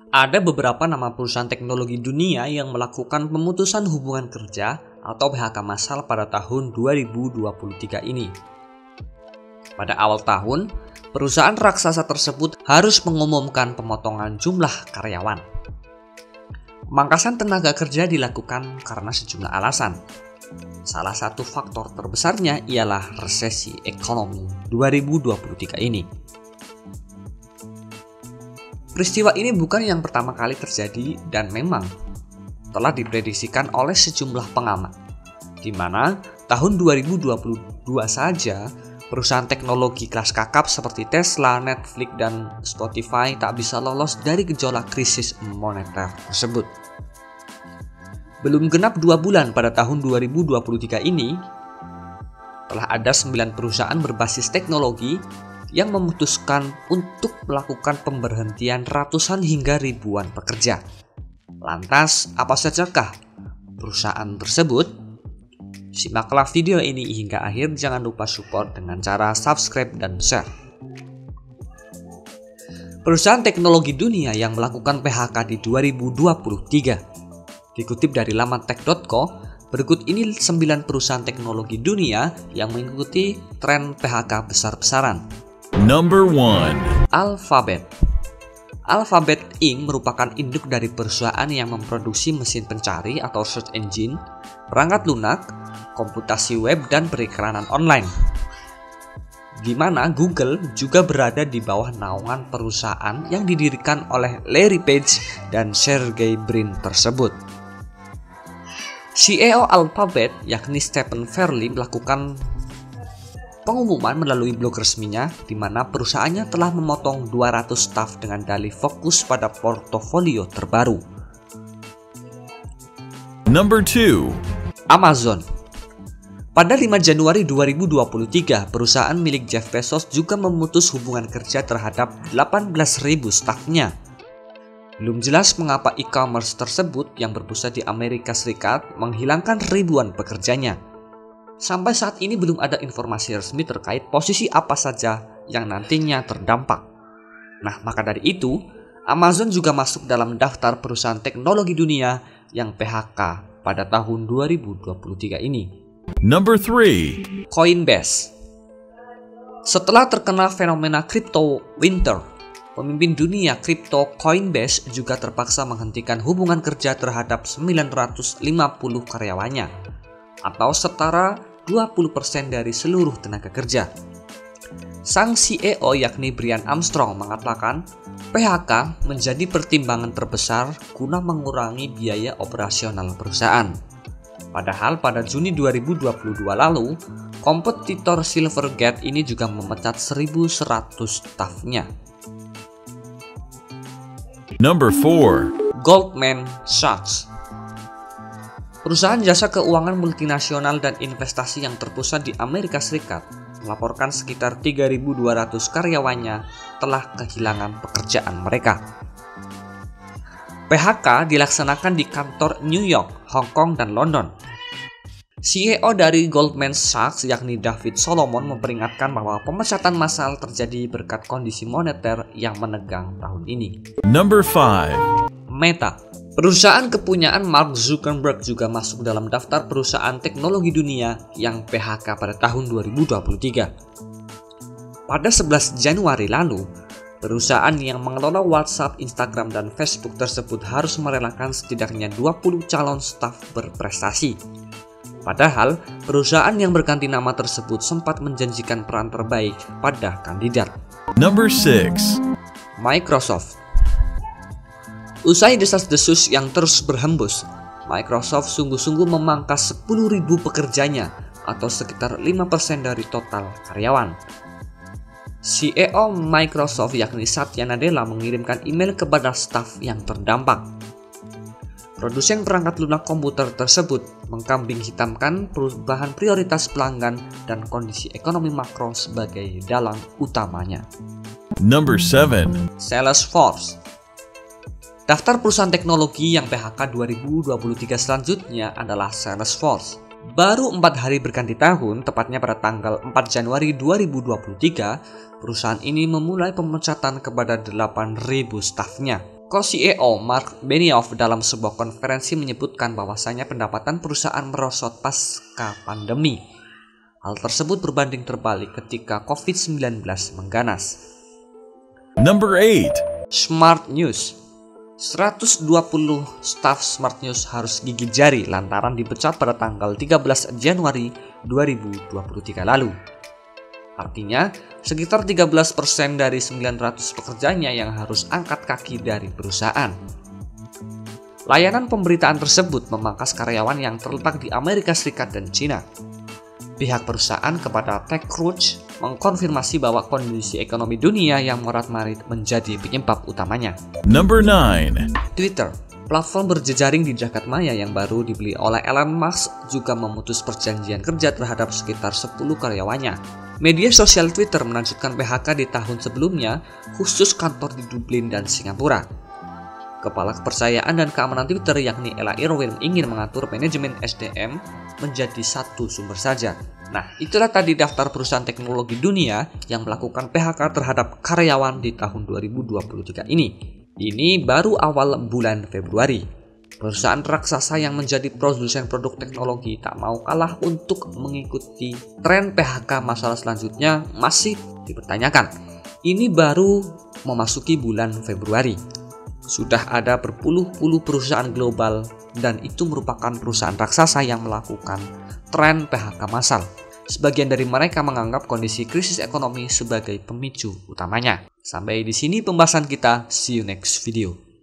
Ada beberapa nama perusahaan teknologi dunia yang melakukan pemutusan hubungan kerja atau PHK massal pada tahun 2023 ini. Pada awal tahun, perusahaan raksasa tersebut harus mengumumkan pemotongan jumlah karyawan. Pemangkasan tenaga kerja dilakukan karena sejumlah alasan. Salah satu faktor terbesarnya ialah resesi ekonomi 2023 ini. Peristiwa ini bukan yang pertama kali terjadi dan memang telah diprediksikan oleh sejumlah pengamat, di mana tahun 2022 saja perusahaan teknologi kelas kakap seperti Tesla, Netflix, dan Spotify tak bisa lolos dari gejolak krisis moneter tersebut. Belum genap 2 bulan pada tahun 2023 ini, telah ada 9 perusahaan berbasis teknologi yang memutuskan untuk melakukan pemberhentian ratusan hingga ribuan pekerja. Lantas, apa sajakah perusahaan tersebut? Simaklah video ini hingga akhir, jangan lupa support dengan cara subscribe dan share. Perusahaan teknologi dunia yang melakukan PHK di 2023. Dikutip dari laman tech.co, berikut ini 9 perusahaan teknologi dunia yang mengikuti tren PHK besar-besaran. Number 1. Alphabet. Alphabet Inc. merupakan induk dari perusahaan yang memproduksi mesin pencari atau search engine, perangkat lunak, komputasi web, dan periklanan online. Di mana Google juga berada di bawah naungan perusahaan yang didirikan oleh Larry Page dan Sergey Brin tersebut. CEO Alphabet yakni Stephen Farley melakukan pengumuman melalui blog resminya di mana perusahaannya telah memotong 200 staf dengan dalih fokus pada portofolio terbaru. Number 2. Amazon. Pada 5 Januari 2023, perusahaan milik Jeff Bezos juga memutus hubungan kerja terhadap 18.000 stafnya. Belum jelas mengapa e-commerce tersebut yang berpusat di Amerika Serikat menghilangkan ribuan pekerjanya. Sampai saat ini belum ada informasi resmi terkait posisi apa saja yang nantinya terdampak. Nah, maka dari itu, Amazon juga masuk dalam daftar perusahaan teknologi dunia yang PHK pada tahun 2023 ini. Number 3. Coinbase. Setelah terkena fenomena crypto winter, pemimpin dunia kripto Coinbase juga terpaksa menghentikan hubungan kerja terhadap 950 karyawannya, atau setara 20% dari seluruh tenaga kerja. Sang CEO yakni Brian Armstrong mengatakan PHK menjadi pertimbangan terbesar guna mengurangi biaya operasional perusahaan. Padahal pada Juni 2022 lalu, kompetitor Silvergate ini juga memecat 1.100 stafnya. Number 4. Goldman Sachs. Perusahaan jasa keuangan multinasional dan investasi yang terpusat di Amerika Serikat melaporkan sekitar 3.200 karyawannya telah kehilangan pekerjaan mereka. PHK dilaksanakan di kantor New York, Hong Kong, dan London. CEO dari Goldman Sachs yakni David Solomon memperingatkan bahwa pemecatan massal terjadi berkat kondisi moneter yang menegang tahun ini. Number 5. Meta. Perusahaan kepunyaan Mark Zuckerberg juga masuk dalam daftar perusahaan teknologi dunia yang PHK pada tahun 2023. Pada 11 Januari lalu, perusahaan yang mengelola WhatsApp, Instagram, dan Facebook tersebut harus merelakan setidaknya 20 calon staf berprestasi. Padahal, perusahaan yang berganti nama tersebut sempat menjanjikan peran terbaik pada kandidat. Number 6. Microsoft. Usai desas-desus yang terus berhembus, Microsoft sungguh-sungguh memangkas 10.000 pekerjanya atau sekitar 5% dari total karyawan. CEO Microsoft yakni Satya Nadella mengirimkan email kepada staf yang terdampak. Produsen perangkat lunak komputer tersebut mengkambing hitamkan perubahan prioritas pelanggan dan kondisi ekonomi makro sebagai dalang utamanya. Number 7. Salesforce. Daftar perusahaan teknologi yang PHK 2023 selanjutnya adalah Salesforce, Baru 4 hari berganti tahun, tepatnya pada tanggal 4 Januari 2023, perusahaan ini memulai pemecatan kepada 8.000 stafnya. Co-CEO Mark Benioff dalam sebuah konferensi menyebutkan bahwasanya pendapatan perusahaan merosot pasca pandemi. Hal tersebut berbanding terbalik ketika COVID-19 mengganas. Number 8. Smart News. 120 staf Smart News harus gigit jari lantaran dipecat pada tanggal 13 Januari 2023 lalu. Artinya, sekitar 13% dari 900 pekerjanya yang harus angkat kaki dari perusahaan. Layanan pemberitaan tersebut memangkas karyawan yang terletak di Amerika Serikat dan Cina. Pihak perusahaan kepada TechCrunch mengkonfirmasi bahwa kondisi ekonomi dunia yang morat-marit menjadi penyebab utamanya. Number 9. Twitter, platform berjejaring di jagat maya yang baru dibeli oleh Elon Musk, juga memutus perjanjian kerja terhadap sekitar 10 karyawannya. Media sosial Twitter melanjutkan PHK di tahun sebelumnya, khusus kantor di Dublin dan Singapura. Kepala Kepercayaan dan Keamanan Twitter yakni Ella Irwin ingin mengatur manajemen SDM menjadi satu sumber saja. Nah, itulah tadi daftar perusahaan teknologi dunia yang melakukan PHK terhadap karyawan di tahun 2023 ini. Ini baru awal bulan Februari. Perusahaan raksasa yang menjadi produsen produk teknologi tak mau kalah untuk mengikuti tren PHK masalah selanjutnya masih dipertanyakan. Ini baru memasuki bulan Februari. Sudah ada berpuluh-puluh perusahaan global dan itu merupakan perusahaan raksasa yang melakukan tren PHK massal. Sebagian dari mereka menganggap kondisi krisis ekonomi sebagai pemicu utamanya. Sampai di sini pembahasan kita. See you next video.